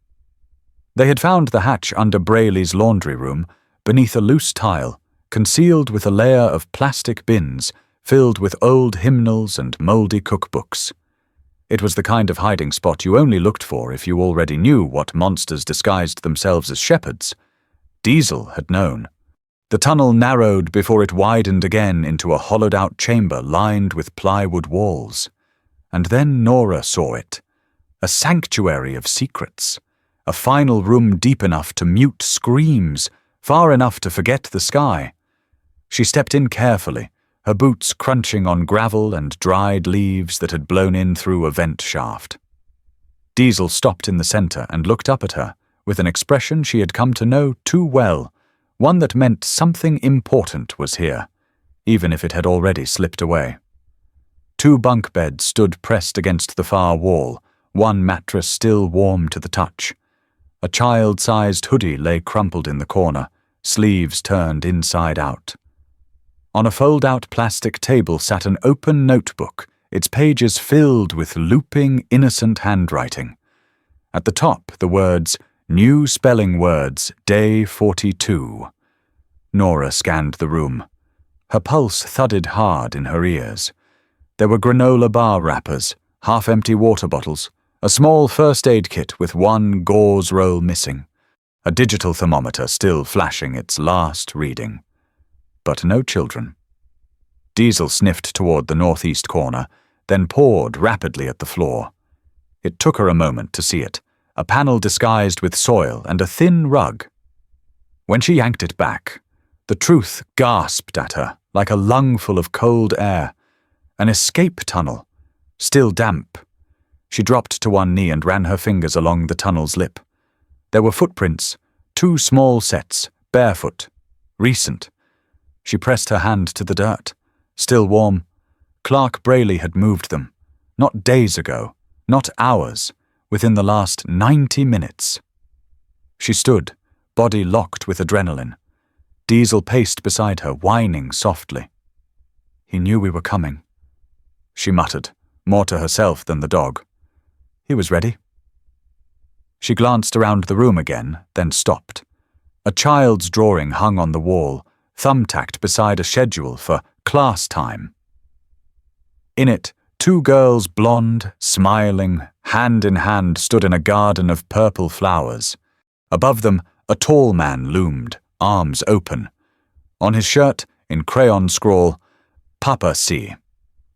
They had found the hatch under Braley's laundry room, beneath a loose tile, concealed with a layer of plastic bins filled with old hymnals and mouldy cookbooks. It was the kind of hiding spot you only looked for if you already knew what monsters disguised themselves as shepherds. Diesel had known. The tunnel narrowed before it widened again into a hollowed-out chamber lined with plywood walls. And then Nora saw it. A sanctuary of secrets. A final room deep enough to mute screams, far enough to forget the sky. She stepped in carefully, her boots crunching on gravel and dried leaves that had blown in through a vent shaft. Diesel stopped in the center and looked up at her, with an expression she had come to know too well, one that meant something important was here, even if it had already slipped away. 2 bunk beds stood pressed against the far wall, one mattress still warm to the touch. A child-sized hoodie lay crumpled in the corner, sleeves turned inside out. On a fold-out plastic table sat an open notebook, its pages filled with looping, innocent handwriting. At the top, the words, "New spelling words, day 42. Nora scanned the room. Her pulse thudded hard in her ears. There were granola bar wrappers, half-empty water bottles, a small first aid kit with one gauze roll missing, a digital thermometer still flashing its last reading. But no children. Diesel sniffed toward the northeast corner, then pawed rapidly at the floor. It took her a moment to see it, a panel disguised with soil and a thin rug. When she yanked it back, the truth gasped at her like a lungful of cold air. An escape tunnel, still damp. She dropped to one knee and ran her fingers along the tunnel's lip. There were footprints, 2 small sets, barefoot, recent. She pressed her hand to the dirt, still warm. Clark Braley had moved them, not days ago, not hours, within the last 90 minutes. She stood, body locked with adrenaline. Diesel paced beside her, whining softly. "He knew we were coming," she muttered, more to herself than the dog. He was ready. She glanced around the room again, then stopped. A child's drawing hung on the wall, thumbtacked beside a schedule for class time. In it, 2 girls, blonde, smiling, hand in hand, stood in a garden of purple flowers. Above them, a tall man loomed, arms open. On his shirt, in crayon scrawl, "Papa C."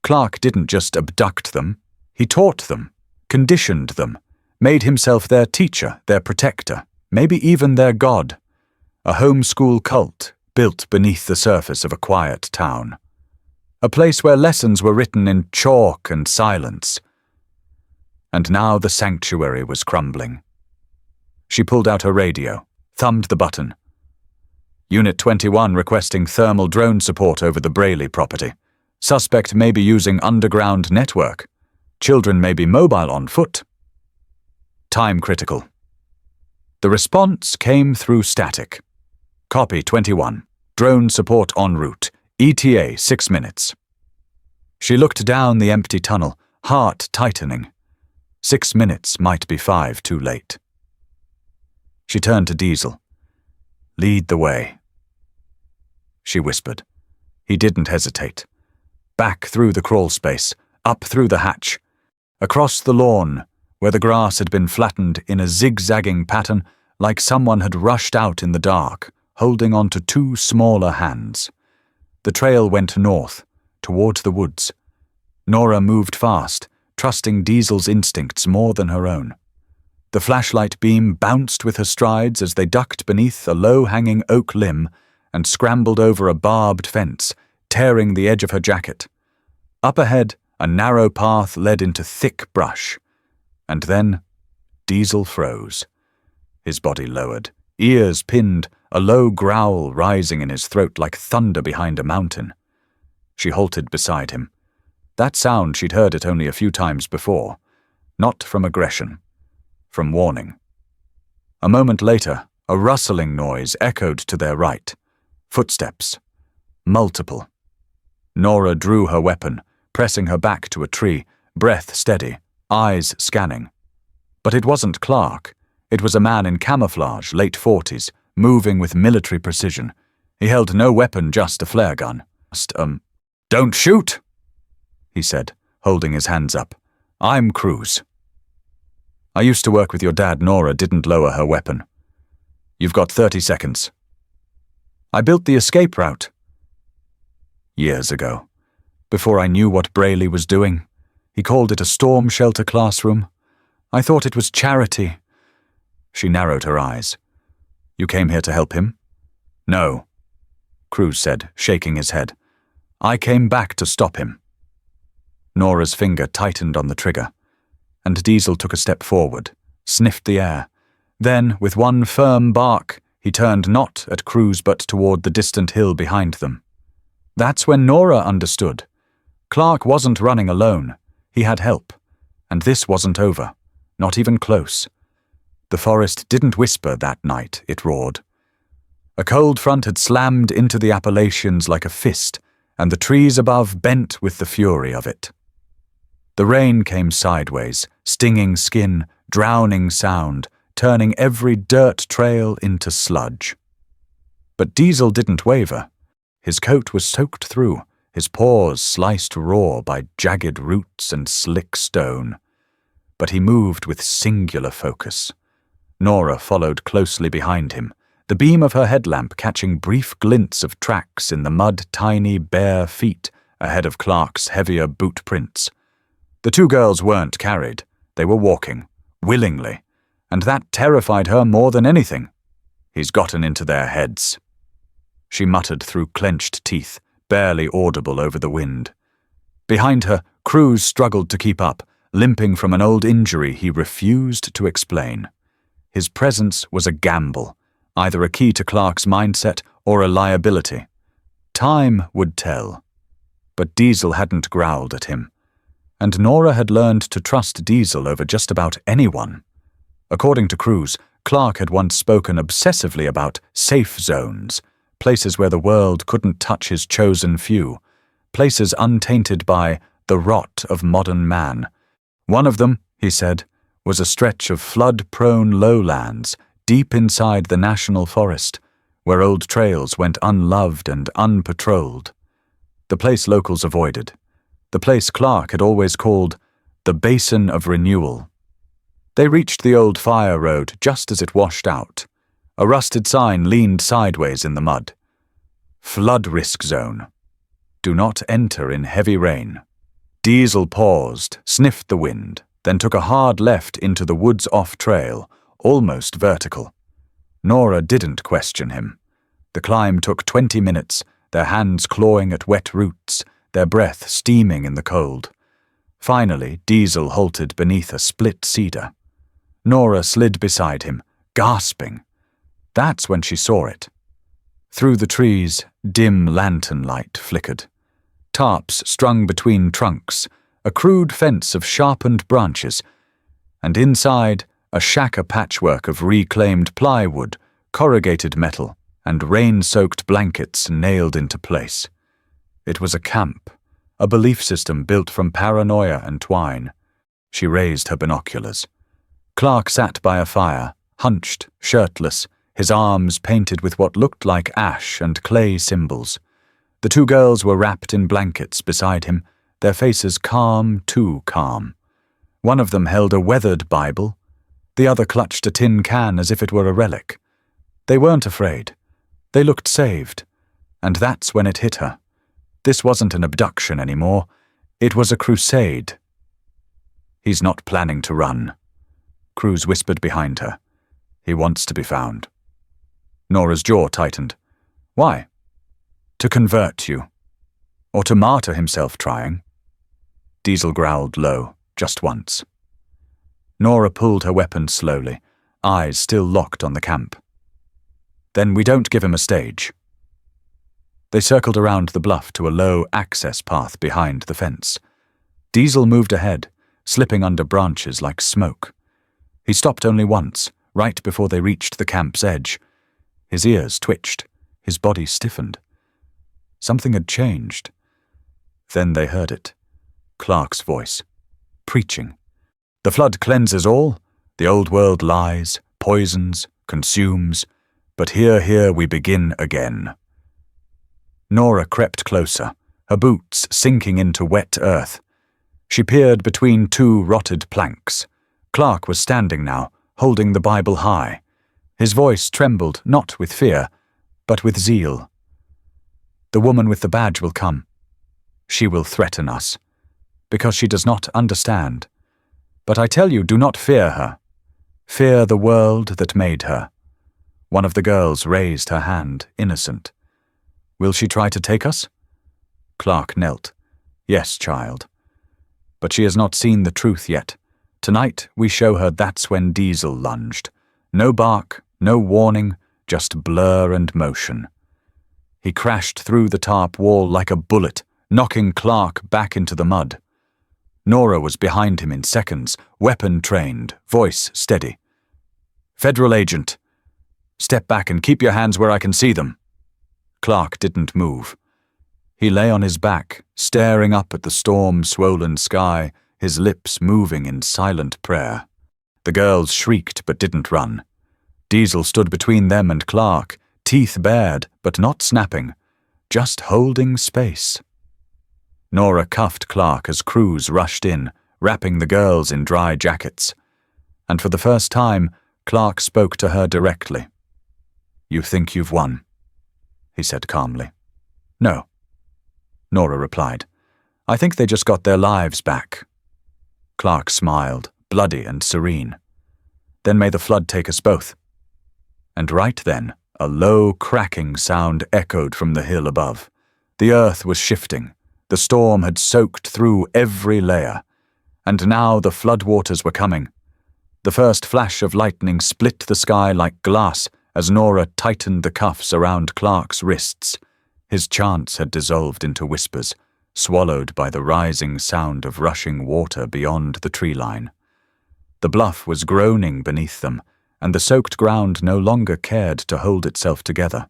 Clark didn't just abduct them, he taught them, conditioned them, made himself their teacher, their protector, maybe even their god. A homeschool cult built beneath the surface of a quiet town. A place where lessons were written in chalk and silence. And now the sanctuary was crumbling. She pulled out her radio, thumbed the button. Unit 21 requesting thermal drone support over the Braley property. Suspect may be using underground network. Children may be mobile on foot. Time critical. The response came through static. Copy 21. Drone support en route. ETA 6 minutes. She looked down the empty tunnel, heart tightening. 6 minutes might be 5 too late. She turned to Diesel. "Lead the way," she whispered. He didn't hesitate. Back through the crawl space, up through the hatch, across the lawn, where the grass had been flattened in a zigzagging pattern like someone had rushed out in the dark, holding on to 2 smaller hands. The trail went north, towards the woods. Nora moved fast, trusting Diesel's instincts more than her own. The flashlight beam bounced with her strides as they ducked beneath a low-hanging oak limb and scrambled over a barbed fence, tearing the edge of her jacket. Up ahead, a narrow path led into thick brush. And then, Diesel froze. His body lowered, ears pinned, a low growl rising in his throat like thunder behind a mountain. She halted beside him. That sound she'd heard it only a few times before. Not from aggression. From warning. A moment later, a rustling noise echoed to their right. Footsteps. Multiple. Nora drew her weapon, pressing her back to a tree, breath steady, eyes scanning. But it wasn't Clark. It was a man in camouflage, late 40s, moving with military precision. He held no weapon, just a flare gun. "Don't shoot!" he said, holding his hands up. "I'm Cruz." "I used to work with your dad." Nora didn't lower her weapon. "You've got 30 seconds. I built the escape route. Years ago, before I knew what Brayley was doing. He called it a storm shelter classroom. I thought it was charity. She narrowed her eyes. You came here to help him? No, Cruz said, shaking his head. I came back to stop him. Nora's finger tightened on the trigger, and Diesel took a step forward, sniffed the air. Then, with one firm bark, he turned not at Cruz but toward the distant hill behind them. That's when Nora understood. Clark wasn't running alone. He had help. And this wasn't over. Not even close. The forest didn't whisper that night, it roared. A cold front had slammed into the Appalachians like a fist, and the trees above bent with the fury of it. The rain came sideways, stinging skin, drowning sound, turning every dirt trail into sludge. But Diesel didn't waver. His coat was soaked through, his paws sliced raw by jagged roots and slick stone. But he moved with singular focus. Nora followed closely behind him, the beam of her headlamp catching brief glints of tracks in the mud-tiny, bare feet ahead of Clark's heavier boot prints. The two girls weren't carried. They were walking, willingly, and that terrified her more than anything. He's gotten into their heads. She muttered through clenched teeth, barely audible over the wind. Behind her, Cruz struggled to keep up, limping from an old injury he refused to explain. His presence was a gamble, either a key to Clark's mindset or a liability. Time would tell. But Diesel hadn't growled at him. And Nora had learned to trust Diesel over just about anyone. According to Cruz, Clark had once spoken obsessively about safe zones, places where the world couldn't touch his chosen few, places untainted by the rot of modern man. One of them, he said, was a stretch of flood-prone lowlands deep inside the national forest, where old trails went unloved and unpatrolled. The place locals avoided. The place Clark had always called the Basin of Renewal. They reached the old fire road just as it washed out. A rusted sign leaned sideways in the mud. Flood risk zone. Do not enter in heavy rain. Diesel paused, sniffed the wind, then took a hard left into the woods off trail, almost vertical. Nora didn't question him. The climb took 20 minutes, their hands clawing at wet roots, their breath steaming in the cold. Finally, Diesel halted beneath a split cedar. Nora slid beside him, gasping. That's when she saw it. Through the trees, dim lantern light flickered. Tarps strung between trunks, a crude fence of sharpened branches, and inside, a shacker patchwork of reclaimed plywood, corrugated metal, and rain-soaked blankets nailed into place. It was a camp, a belief system built from paranoia and twine. She raised her binoculars. Clark sat by a fire, hunched, shirtless, his arms painted with what looked like ash and clay symbols. The two girls were wrapped in blankets beside him, their faces calm, too calm. One of them held a weathered Bible. The other clutched a tin can as if it were a relic. They weren't afraid. They looked saved. And that's when it hit her. This wasn't an abduction anymore. It was a crusade. He's not planning to run. Cruz whispered behind her. He wants to be found. Nora's jaw tightened. Why? To convert you. Or to martyr himself trying. Diesel growled low, just once. Nora pulled her weapon slowly, eyes still locked on the camp. Then we don't give him a stage. They circled around the bluff to a low access path behind the fence. Diesel moved ahead, slipping under branches like smoke. He stopped only once, right before they reached the camp's edge. His ears twitched, his body stiffened. Something had changed. Then they heard it. Clark's voice. Preaching. The flood cleanses all. The old world lies, poisons, consumes. But here we begin again. Nora crept closer, her boots sinking into wet earth. She peered between two rotted planks. Clark was standing now, holding the Bible high. His voice trembled not with fear, but with zeal. The woman with the badge will come. She will threaten us, because she does not understand. But I tell you, do not fear her. Fear the world that made her. One of the girls raised her hand, innocent. Will she try to take us? Clark knelt. Yes, child. But she has not seen the truth yet. Tonight we show her that's when Diesel lunged. No bark, no warning, just blur and motion. He crashed through the tarp wall like a bullet, knocking Clark back into the mud. Nora was behind him in seconds, weapon trained, voice steady. Federal agent. Step back and keep your hands where I can see them. Clark didn't move. He lay on his back, staring up at the storm-swollen sky, his lips moving in silent prayer. The girls shrieked but didn't run. Diesel stood between them and Clark, teeth bared but not snapping, just holding space. Nora cuffed Clark as crews rushed in, wrapping the girls in dry jackets. And for the first time, Clark spoke to her directly. You think you've won, he said calmly. No, Nora replied. I think they just got their lives back. Clark smiled, bloody and serene. Then may the flood take us both. And right then, a low cracking sound echoed from the hill above. The earth was shifting. The storm had soaked through every layer. And now the floodwaters were coming. The first flash of lightning split the sky like glass as Nora tightened the cuffs around Clark's wrists. His chants had dissolved into whispers, swallowed by the rising sound of rushing water beyond the tree line. The bluff was groaning beneath them, and the soaked ground no longer cared to hold itself together.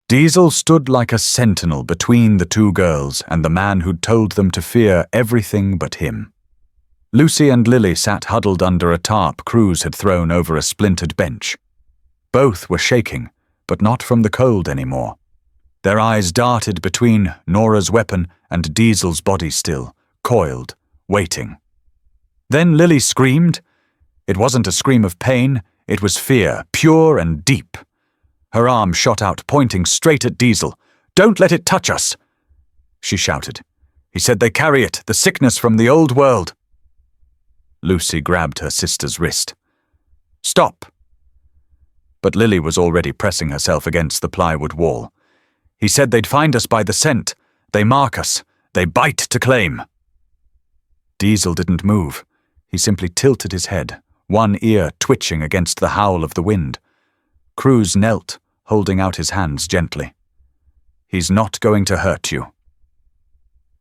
Diesel stood like a sentinel between the two girls and the man who'd told them to fear everything but him. Lucy and Lily sat huddled under a tarp crews had thrown over a splintered bench. Both were shaking, but not from the cold anymore. Their eyes darted between Nora's weapon and Diesel's body still, coiled, waiting. Then Lily screamed. It wasn't a scream of pain, it was fear, pure and deep. Her arm shot out, pointing straight at Diesel. Don't let it touch us, she shouted. He said they carry it, the sickness from the old world. Lucy grabbed her sister's wrist. Stop. But Lily was already pressing herself against the plywood wall. He said they'd find us by the scent. They mark us. They bite to claim. Diesel didn't move. He simply tilted his head, one ear twitching against the howl of the wind. Cruz knelt, holding out his hands gently. He's not going to hurt you.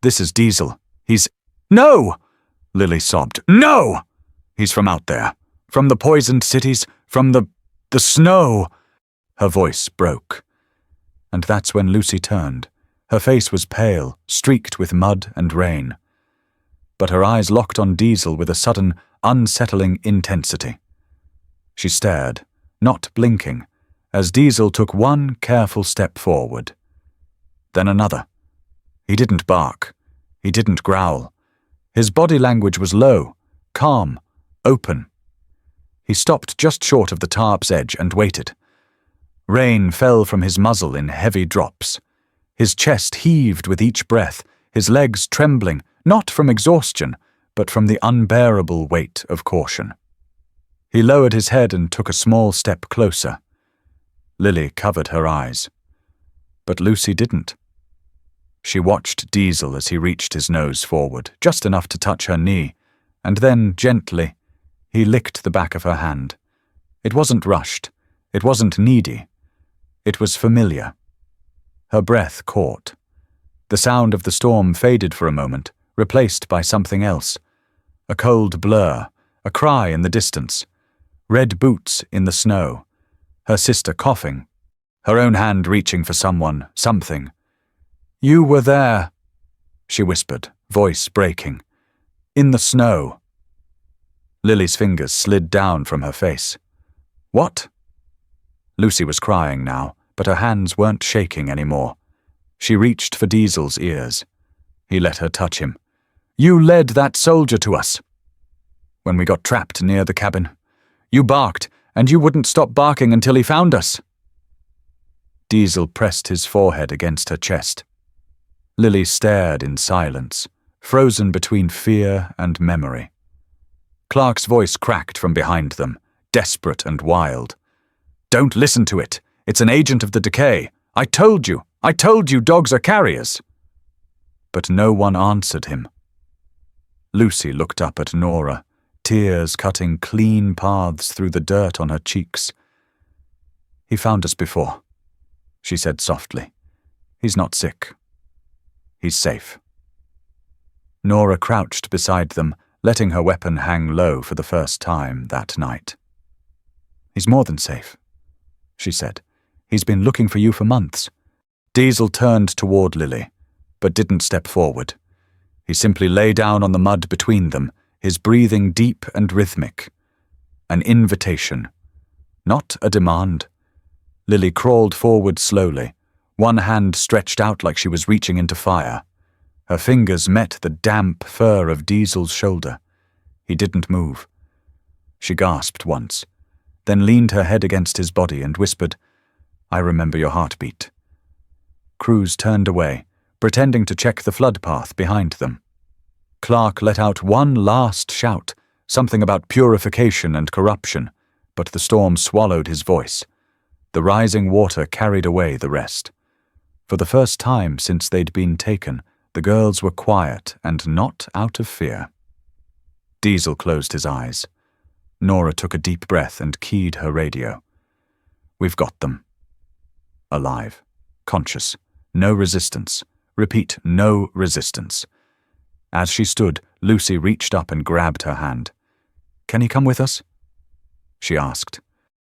This is Diesel. He's... No! Lily sobbed. No! He's from out there. From the poisoned cities. From the snow. Her voice broke. And that's when Lucy turned. Her face was pale, streaked with mud and rain. But her eyes locked on Diesel with a sudden, unsettling intensity. She stared, not blinking, as Diesel took one careful step forward. Then another. He didn't bark. He didn't growl. His body language was low, calm, open. He stopped just short of the tarp's edge and waited. Rain fell from his muzzle in heavy drops. His chest heaved with each breath, his legs trembling, not from exhaustion, but from the unbearable weight of caution. He lowered his head and took a small step closer. Lily covered her eyes. But Lucy didn't. She watched Diesel as he reached his nose forward, just enough to touch her knee, and then, gently, he licked the back of her hand. It wasn't rushed. It wasn't needy. It was familiar. Her breath caught. The sound of the storm faded for a moment, replaced by something else. A cold blur, a cry in the distance. Red boots in the snow. Her sister coughing. Her own hand reaching for someone, something. You were there, she whispered, voice breaking. In the snow. Lily's fingers slid down from her face. What? Lucy was crying now, but her hands weren't shaking anymore. She reached for Diesel's ears. He let her touch him. You led that soldier to us. When we got trapped near the cabin, you barked, and you wouldn't stop barking until he found us. Diesel pressed his forehead against her chest. Lily stared in silence, frozen between fear and memory. Clark's voice cracked from behind them, desperate and wild. "Don't listen to it. It's an agent of the decay. I told you dogs are carriers." But no one answered him. Lucy looked up at Nora, tears cutting clean paths through the dirt on her cheeks. "He found us before," she said softly. "He's not sick. He's safe." Nora crouched beside them, letting her weapon hang low for the first time that night. "He's more than safe," she said. "He's been looking for you for months." Diesel turned toward Lily, but didn't step forward. He simply lay down on the mud between them, his breathing deep and rhythmic. An invitation, not a demand. Lily crawled forward slowly, one hand stretched out like she was reaching into fire. Her fingers met the damp fur of Diesel's shoulder. He didn't move. She gasped once, then leaned her head against his body and whispered, "I remember your heartbeat." Cruz turned away, pretending to check the flood path behind them. Clark let out one last shout, something about purification and corruption, but the storm swallowed his voice. The rising water carried away the rest. For the first time since they'd been taken, the girls were quiet and not out of fear. Diesel closed his eyes. Nora took a deep breath and keyed her radio. "We've got them. Alive. Conscious. No resistance. Repeat, no resistance." As she stood, Lucy reached up and grabbed her hand. "Can he come with us?" she asked.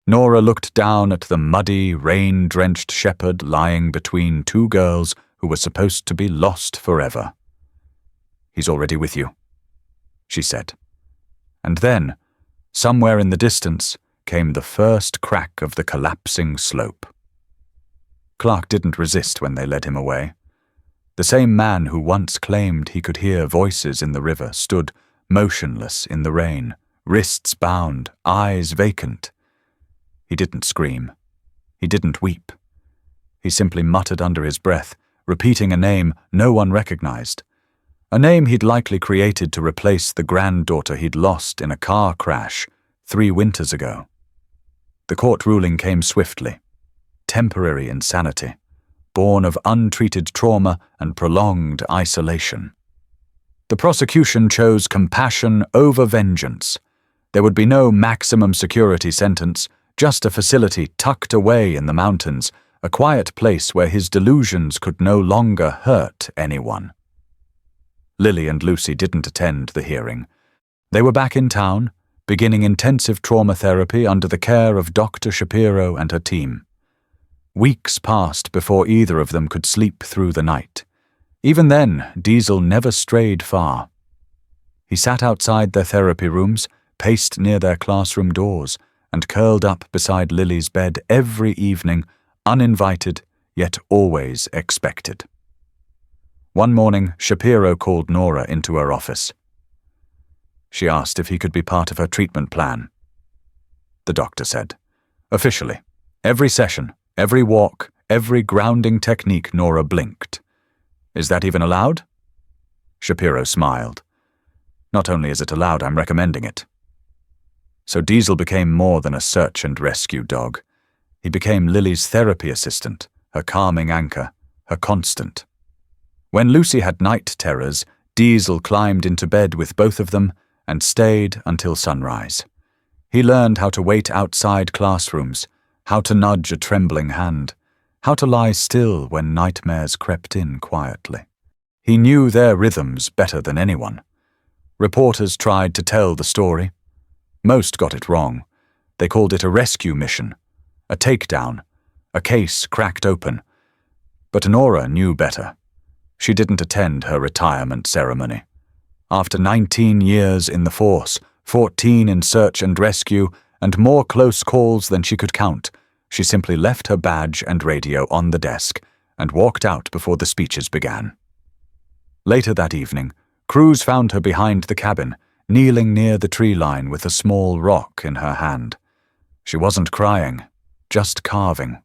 Nora looked down at the muddy, rain-drenched shepherd lying between two girls who were supposed to be lost forever. "He's already with you," she said. And then, somewhere in the distance, came the first crack of the collapsing slope. Clark didn't resist when they led him away. The same man who once claimed he could hear voices in the river stood motionless in the rain, wrists bound, eyes vacant. He didn't scream. He didn't weep. He simply muttered under his breath, repeating a name no one recognized. A name he'd likely created to replace the granddaughter he'd lost in a car crash 3 winters ago. The court ruling came swiftly. Temporary insanity, born of untreated trauma and prolonged isolation. The prosecution chose compassion over vengeance. There would be no maximum security sentence, just a facility tucked away in the mountains, a quiet place where his delusions could no longer hurt anyone. Lily and Lucy didn't attend the hearing. They were back in town, beginning intensive trauma therapy under the care of Dr. Shapiro and her team. Weeks passed before either of them could sleep through the night. Even then, Diesel never strayed far. He sat outside their therapy rooms, paced near their classroom doors, and curled up beside Lily's bed every evening, uninvited, yet always expected. One morning, Shapiro called Nora into her office. She asked if he could be part of her treatment plan. The doctor said, "Officially, every session, every walk, every grounding technique." Nora blinked. "Is that even allowed?" Shapiro smiled. "Not only is it allowed, I'm recommending it." So Diesel became more than a search and rescue dog. He became Lily's therapy assistant, her calming anchor, her constant. When Lucy had night terrors, Diesel climbed into bed with both of them and stayed until sunrise. He learned how to wait outside classrooms, how to nudge a trembling hand, how to lie still when nightmares crept in quietly. He knew their rhythms better than anyone. Reporters tried to tell the story. Most got it wrong. They called it a rescue mission, a takedown, a case cracked open. But Nora knew better. She didn't attend her retirement ceremony. After 19 years in the force, 14 in search and rescue, and more close calls than she could count, she simply left her badge and radio on the desk and walked out before the speeches began. Later that evening, Cruz found her behind the cabin, kneeling near the tree line with a small rock in her hand. She wasn't crying, just carving.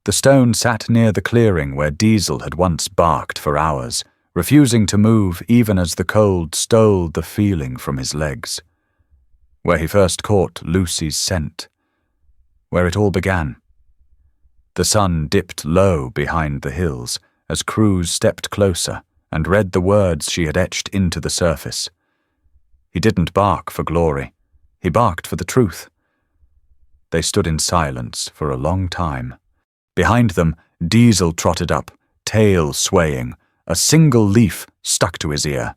The stone sat near the clearing where Diesel had once barked for hours, refusing to move even as the cold stole the feeling from his legs. Where he first caught Lucy's scent. Where it all began. The sun dipped low behind the hills as Cruz stepped closer and read the words she had etched into the surface. He didn't bark for glory. He barked for the truth. They stood in silence for a long time. Behind them, Diesel trotted up, tail swaying, a single leaf stuck to his ear.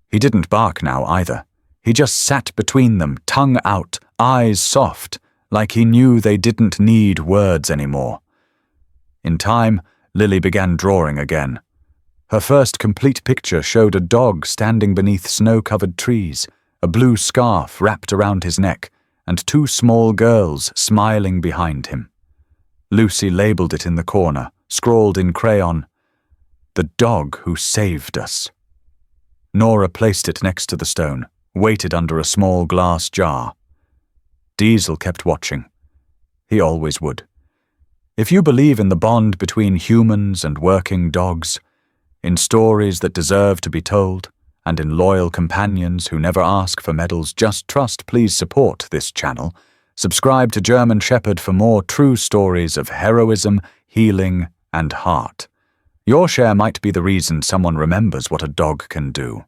He didn't bark now either. He just sat between them, tongue out, eyes soft, like he knew they didn't need words anymore. In time, Lily began drawing again. Her first complete picture showed a dog standing beneath snow-covered trees, a blue scarf wrapped around his neck, and two small girls smiling behind him. Lucy labeled it in the corner, scrawled in crayon, "The dog who saved us." Nora placed it next to the stone, waited under a small glass jar. Diesel kept watching. He always would. If you believe in the bond between humans and working dogs, in stories that deserve to be told, and in loyal companions who never ask for medals, just trust, please support this channel. Subscribe to German Shepherd for more true stories of heroism, healing, and heart. Your share might be the reason someone remembers what a dog can do.